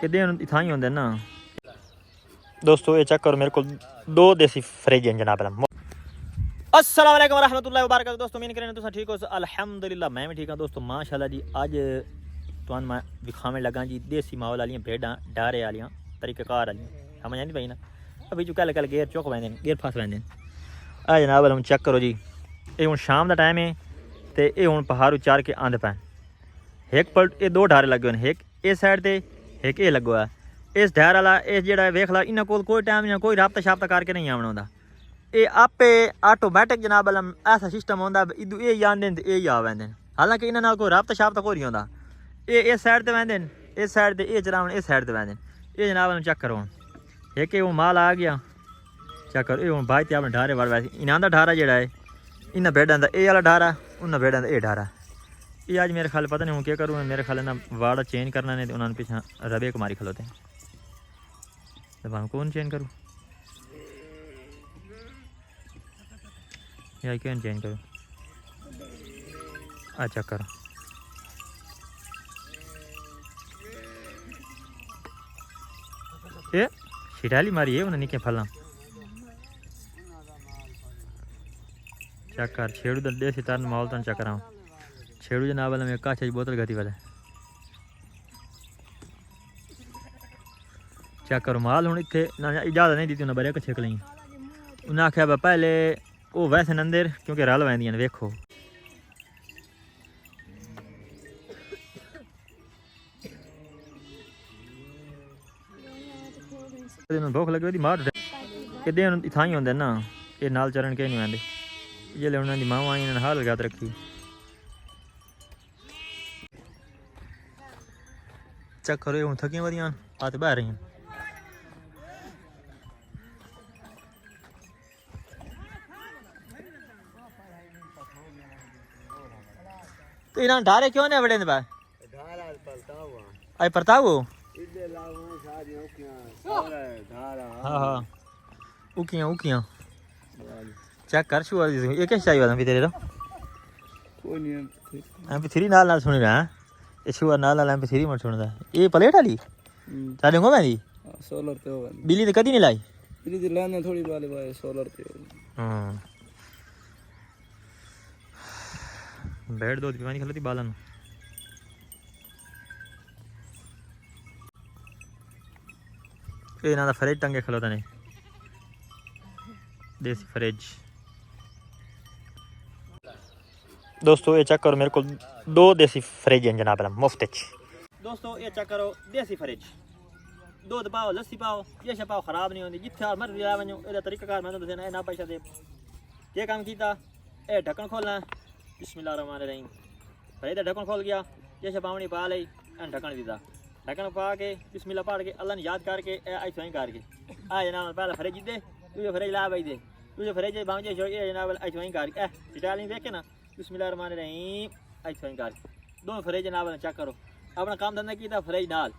इधे इत्थां ही होंदे ना दोस्तों। ये चेक करो मेरे को 2 देसी फ्रिज हैं जनाब। अस्सलाम वालेकुम रहमतुल्लाहि व बरकातहू। दोस्तों मैंने करें तुम ठीक हो? अल्हम्दुलिल्लाह मैं भी ठीक हूँ दोस्तों, माशाल्लाह जी। अज तुहानू मैं विखावन लगा जी देसी माहौल वाली भेडां डारे वाली तरीक़ेकार वाली, समझ नहीं पई ना। अभी जो कल गेर चुक पैंदे गेर फस पैंदे। आ जनाब हम चेक करो जी, ये हूँ शाम का टाइम है तो ये हूँ पहाड़ चार के आंदे पैन। एक पलट ये 2 डारे लगे हुए हैं, एक इस साइड से एक ये लगा हुआ है। इस डार वाला इस जो वेख ला, इन्होंने को कोई टाइम या कोई राबता शाबता करके नहीं आवना होंदा। ये आपे ऑटोमैटिक जनाब ऐसा सिस्टम होंदा इदू ये आंदे तो ये आ वेंदे। हालांकि इन्होंने कोई राबता शाबता कोई नहीं होंदा। ये इस साइड से वेंदे, इस साइड से ये चलावन, इस साइड से वेंदे। ये जनाब चेक करो एक हूँ माल आ गया। चेक करो ये हूँ भाई ते अपने डारे वाल वैसे इन्हों का डारा जोड़ा है इन्हें भेड़ा का ये वाला डारा, उन्हें भेड़ा का ये डारा। ये अज मेरे ख्याल पता नहीं हूँ क्या करूँ, मेरे ख्याल ना वाड़ा चेंज करना नहीं तो उन्होंने पीछे रबे कुमारी खलोते हैं। तो कौन चेंज करूँ या क्यों चेंज करूँ? अच्छा करो ये छिटाली मारी है उन्हें निके फल चक्कर छेड़ू तो देसी तार माहौल तो चक्कर आऊँ छेड़ू जनाब में काछ की बोतल गति वाले चेक करो माल हूँ इतने इजाजत नहीं दी उन्हें बड़े छेक ली। उन्हें आख्या पहले वो वैसे नंदर क्योंकि रल वैंदियां वेखो। भुख लगी मार इधे इत्थां ही होंदे ना, ये नाल चरण के नहीं आते जिसले उन्होंने मावां आई इन्होंने हाल लगा रखी। चेक करो हूँ थकियां वधियां हाथ बह रही। तो इन्होंने डारे क्यों नहीं बड़े पाए? अरे परताऊ हाँ हाँ उकियां उकियां चेक कर शू ये क्या चाहिए था तेरे MP3 नाल सुनी रहा है ये शू नाल MP3 मत सुनदा। ये प्लेट वाली सारे को मैं दी सोलर पे हो बिजली तो कदी नहीं लाई बिजली लाने थोड़ी वाले भाई सोलर पे बैठ दो दीवानी खलती बालन। ये ना फ्रिज टंगे खलोता नहीं देसी फ्रिज। दोस्तों ये चेक करो मेरे को 2 देसी फ्रिज हैं जनाब मुफ्त। दोस्तों ये चेक करो देसी फ्रिज, दूध पाओ लस्सी पाओ ये पाओ खराब नहीं होती जिथे मर्जी ला वजो। ये तरीकाकार मैं दसना ना पैसा दे क्या काम किया। ये ढक्कन खोलना बिस्मिल्लाहिर्रहमानिर्रहीम फ्रिज का ढक्कन खोल गया ये पावनी पा ली ढक्कन दीता ढक्कन पा के बिस्मिल्लाह पढ़ के अल्लाह ने याद करके ऐसा ही करके आ जनाब पहले फ्रिज दे तुझे फ्रिज ला भाई दे तुझे फ्रिज बावजे ये जनाब ऐसा ही करके चिटाली देख के ना बिस्मिल्लाहिर्रहमानिर्रहीम ऐसा ही करके 2 फ्रिज जनाब चेक करो अपना काम धंधा किया फ्रिज नाल।